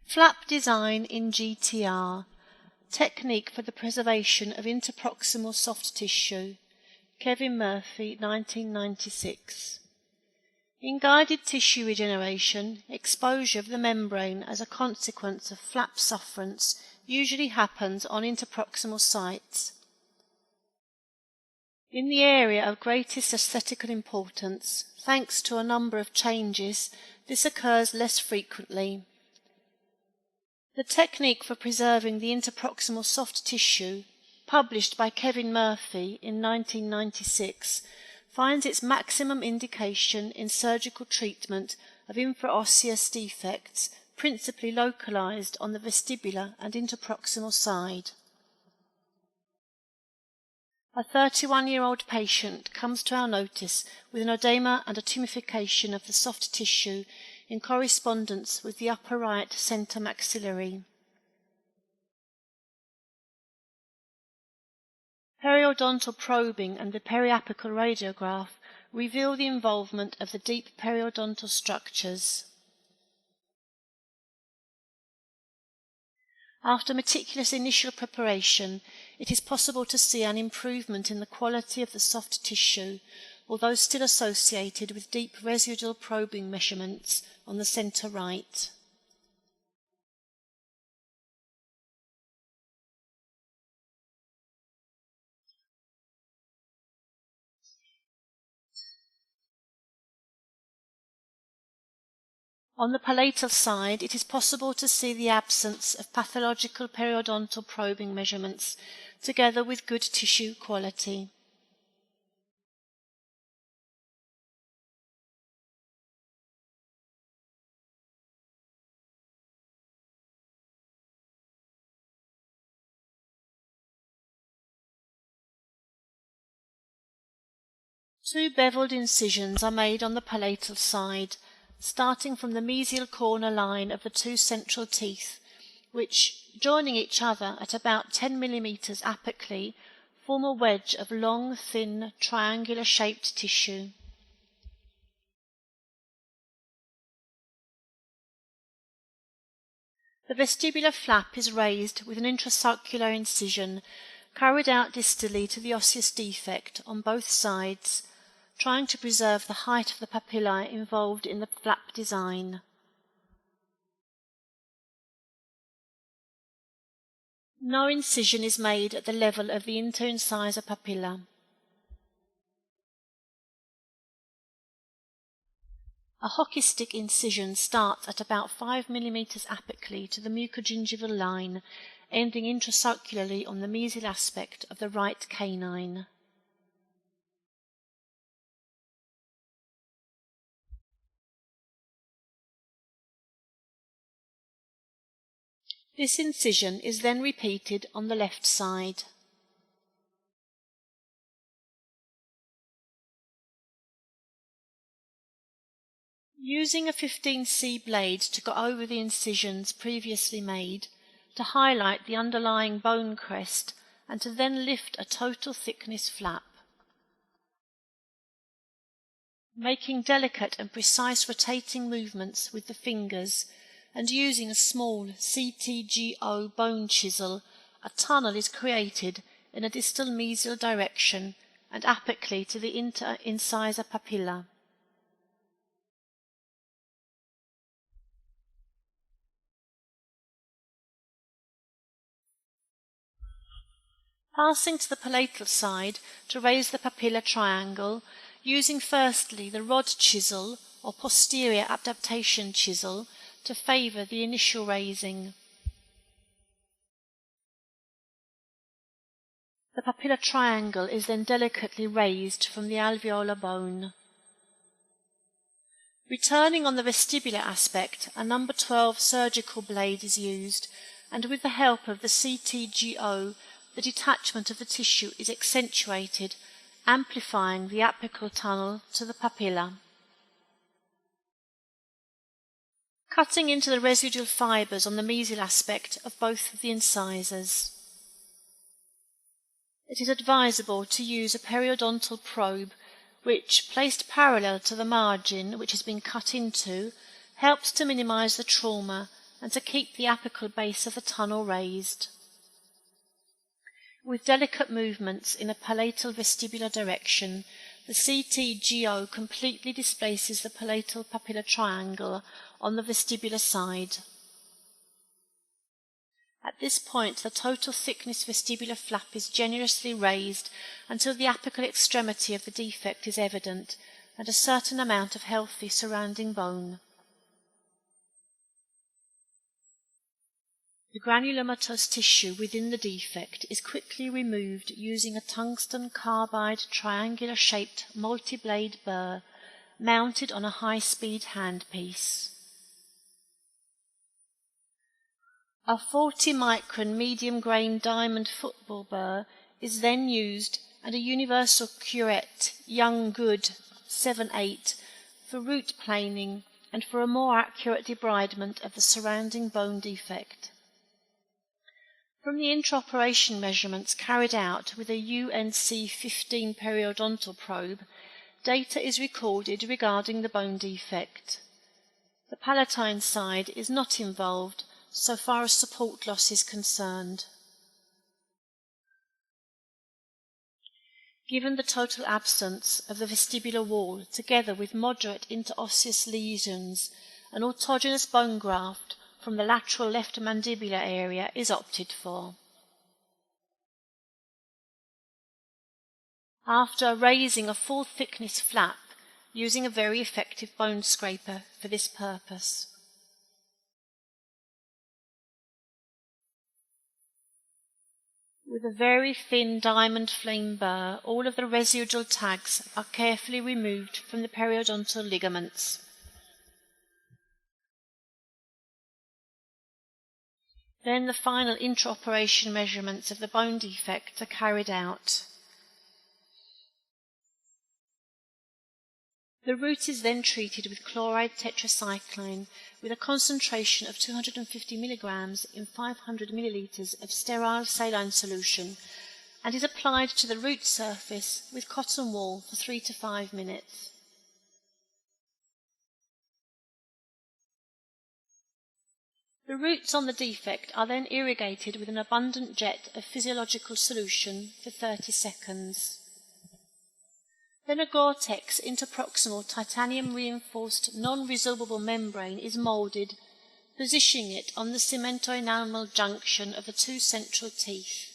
Flap design in G.T.R. Technique for the preservation of interproximal soft tissue. KMurphy, 1996. In guided tissue regeneration, exposure of the membrane as a consequence of flap sufferance usually happens on interproximal sites. In the area of greatest aesthetical importance, thanks to a number of changes, this occurs less frequently. The technique for preserving the interproximal soft tissue, published by KMurphy in 1996, finds its maximum indication in surgical treatment of infraosseous defects, principally localized on the vestibular and interproximal side. A 31-year-old patient comes to our notice with an oedema and a tumification of the soft tissue in correspondence with the upper right centre maxillary. Periodontal probing and the periapical radiograph reveal the involvement of the deep periodontal structures. After meticulous initial preparation, it is possible to see an improvement in the quality of the soft tissue, although still associated with deep residual probing measurements on the centre right. On the palatal side, it is possible to see the absence of pathological periodontal probing measurements, together with good tissue quality. Two beveled incisions are made on the palatal side, starting from the mesial corner line of the two central teeth, which, joining each other at about 10 mm apically, form a wedge of long, thin, triangular-shaped tissue. The vestibular flap is raised with an intrasulcular incision, carried out distally to the osseous defect on both sides, trying to preserve the height of the papillae involved in the flap design. No incision is made at the level of the interincisor papilla. A hockey stick incision starts at about 5 mm apically to the mucogingival line, ending intrasulcularly on the mesial aspect of the right canine. This incision is then repeated on the left side. Using a 15C blade to go over the incisions previously made, to highlight the underlying bone crest, and to then lift a total thickness flap. Making delicate and precise rotating movements with the fingers, and using a small CTGO bone chisel, a tunnel is created in a distal mesial direction and apically to the interincisor papilla. Passing to the palatal side to raise the papilla triangle, using firstly the rod chisel or posterior adaptation chisel to favour the initial raising. The papilla triangle is then delicately raised from the alveolar bone. Returning on the vestibular aspect, a number 12 surgical blade is used, and with the help of the CTGO, the detachment of the tissue is accentuated, amplifying the apical tunnel to the papilla. Cutting into the residual fibres on the mesial aspect of both of the incisors. It is advisable to use a periodontal probe which, placed parallel to the margin which has been cut into, helps to minimize the trauma and to keep the apical base of the tunnel raised. With delicate movements in a palatal vestibular direction, the CT-GO completely displaces the palatal papillar triangle on the vestibular side. At this point, the total thickness vestibular flap is generously raised until the apical extremity of the defect is evident and a certain amount of healthy surrounding bone. The granulomatous tissue within the defect is quickly removed using a tungsten carbide triangular-shaped multi-blade burr mounted on a high-speed handpiece. A 40-micron medium-grain diamond football burr is then used and a universal curette Young Good 7/8 for root planing and for a more accurate debridement of the surrounding bone defect. From the intraoperation measurements carried out with a UNC 15 periodontal probe, data is recorded regarding the bone defect. The palatine side is not involved so far as support loss is concerned. Given the total absence of the vestibular wall together with moderate interosseous lesions, an autogenous bone graft from the lateral left mandibular area is opted for. After raising a full thickness flap using a very effective bone scraper for this purpose. With a very thin diamond flame burr, all of the residual tags are carefully removed from the periodontal ligaments. Then the final intraoperation measurements of the bone defect are carried out. The root is then treated with chloride tetracycline with a concentration of 250 milligrams in 500 milliliters of sterile saline solution and is applied to the root surface with cotton wool for 3 to 5 minutes. The roots on the defect are then irrigated with an abundant jet of physiological solution for 30 seconds. Then a Gore-Tex interproximal titanium-reinforced non-resorbable membrane is moulded, positioning it on the cemento-enamel junction of the two central teeth.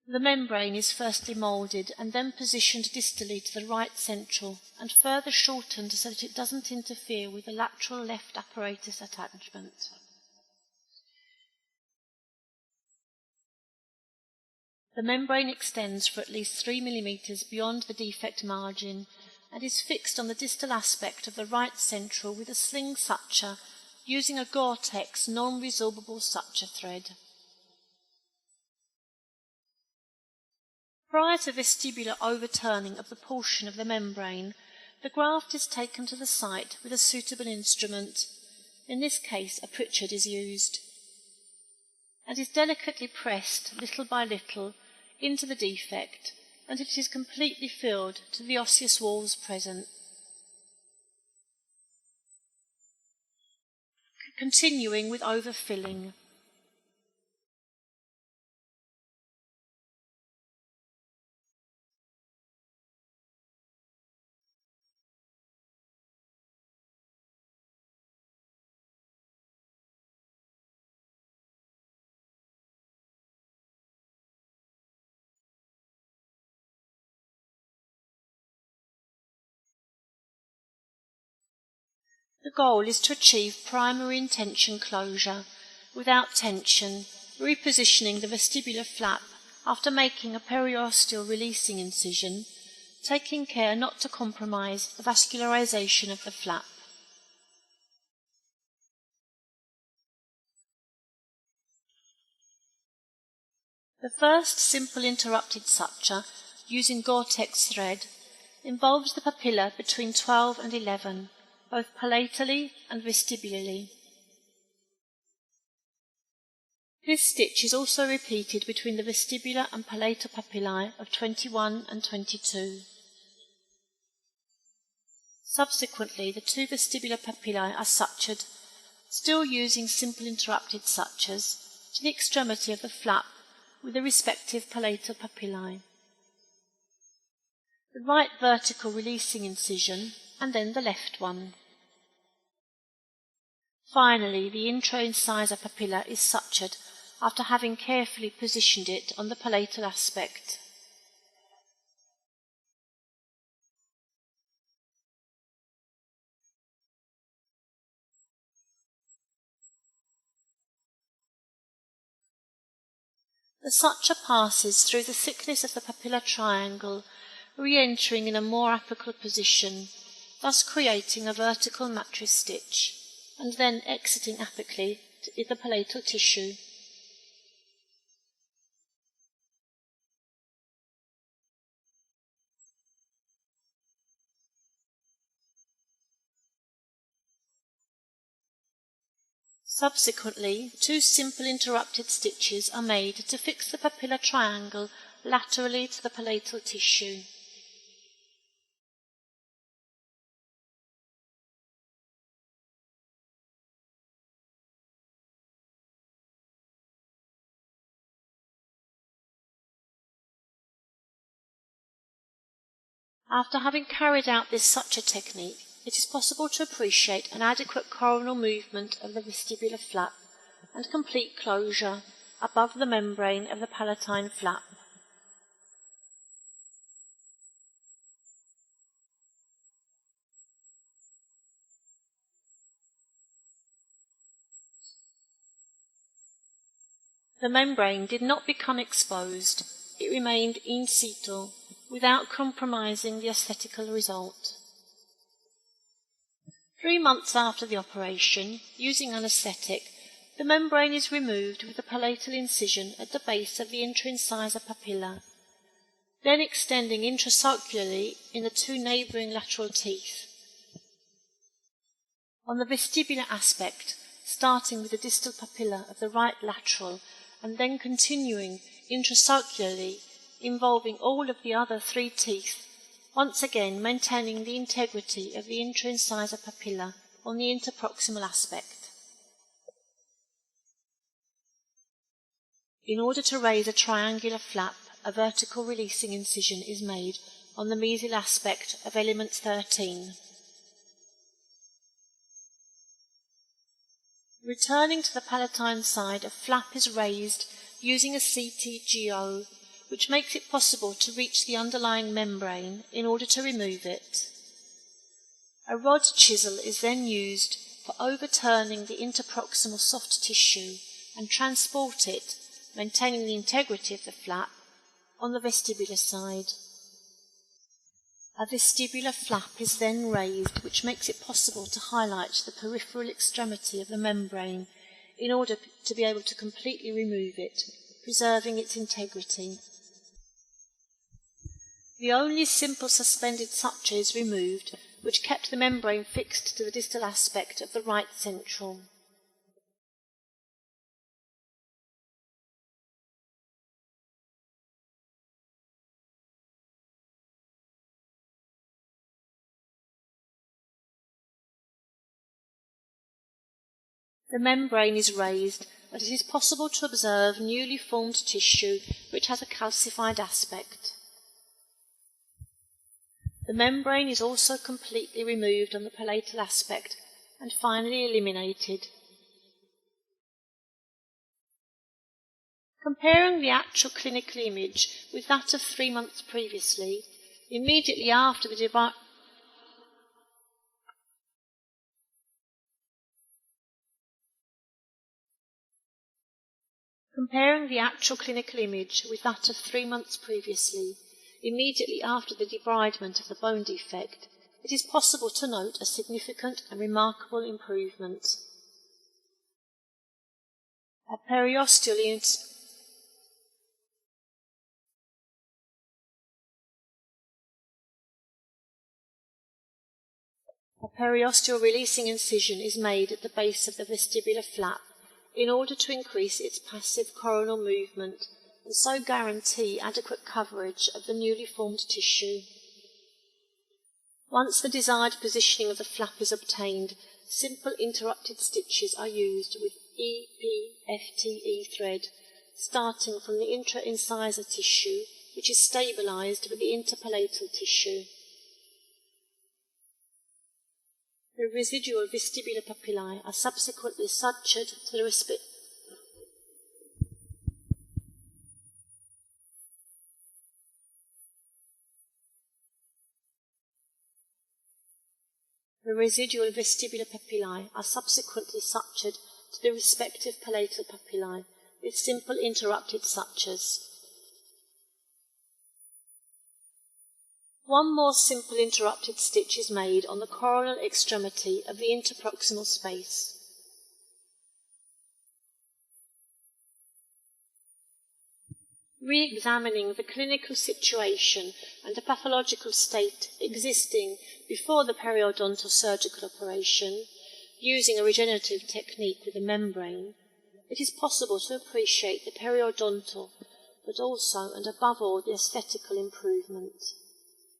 The membrane is firstly moulded and then positioned distally to the right central and further shortened so that it doesn't interfere with the lateral left apparatus attachment. The membrane extends for at least 3 mm beyond the defect margin and is fixed on the distal aspect of the right central with a sling suture using a Gore-Tex non-resorbable suture thread. Prior to vestibular overturning of the portion of the membrane, the graft is taken to the site with a suitable instrument, in this case a Pritchard is used, and is delicately pressed little by little into the defect until it is completely filled to the osseous walls present. Continuing with overfilling. The goal is to achieve primary intention closure without tension, repositioning the vestibular flap after making a periosteal releasing incision, taking care not to compromise the vascularization of the flap. The first simple interrupted suture, using Gore-Tex thread, involves the papilla between 12 and 11, both palatally and vestibularly. This stitch is also repeated between the vestibular and palatal papillae of 21 and 22. Subsequently, the two vestibular papillae are sutured, still using simple interrupted sutures, to the extremity of the flap with the respective palatal papillae. The right vertical releasing incision, and then the left one. Finally, the intra-incisor papilla is sutured after having carefully positioned it on the palatal aspect. The suture passes through the thickness of the papillar triangle, re-entering in a more apical position, thus creating a vertical mattress stitch, and then exiting apically in the palatal tissue. Subsequently, two simple interrupted stitches are made to fix the papillar triangle laterally to the palatal tissue. After having carried out this suture technique, it is possible to appreciate an adequate coronal movement of the vestibular flap and complete closure above the membrane of the palatine flap. The membrane did not become exposed, it remained in situ, without compromising the aesthetical result. 3 months after the operation, using anaesthetic, the membrane is removed with the palatal incision at the base of the intra-incisor papilla, then extending intrasulcularly in the two neighbouring lateral teeth. On the vestibular aspect, starting with the distal papilla of the right lateral and then continuing intrasulcularly, involving all of the other 3 teeth, once again maintaining the integrity of the intra-incisor papilla on the interproximal aspect. In order to raise a triangular flap, a vertical releasing incision is made on the mesial aspect of element 13. Returning to the palatine side, a flap is raised using a CT-GO, which makes it possible to reach the underlying membrane in order to remove it. A rod chisel is then used for overturning the interproximal soft tissue and transport it, maintaining the integrity of the flap, on the vestibular side. A vestibular flap is then raised, which makes it possible to highlight the peripheral extremity of the membrane in order to be able to completely remove it, preserving its integrity. The only simple suspended suture is removed, which kept the membrane fixed to the distal aspect of the right central. The membrane is raised, but it is possible to observe newly formed tissue which has a calcified aspect. The membrane is also completely removed on the palatal aspect and finally eliminated. Comparing the actual clinical image with that of 3 months previously, immediately after the Comparing the actual clinical image with that of 3 months previously, immediately after the debridement of the bone defect, it is possible to note a significant and remarkable improvement. A periosteal releasing incision is made at the base of the vestibular flap in order to increase its passive coronal movement and so guarantee adequate coverage of the newly formed tissue. Once the desired positioning of the flap is obtained, simple interrupted stitches are used with EPFTE thread, starting from the intra-incisor tissue, which is stabilized with the interpalatal tissue. The residual vestibular papillae are subsequently sutured to the respective palatal papillae with simple interrupted sutures. One more simple interrupted stitch is made on the coronal extremity of the interproximal space. Re-examining the clinical situation and the pathological state existing before the periodontal surgical operation, using a regenerative technique with a membrane, it is possible to appreciate the periodontal, but also and above all the aesthetical improvement.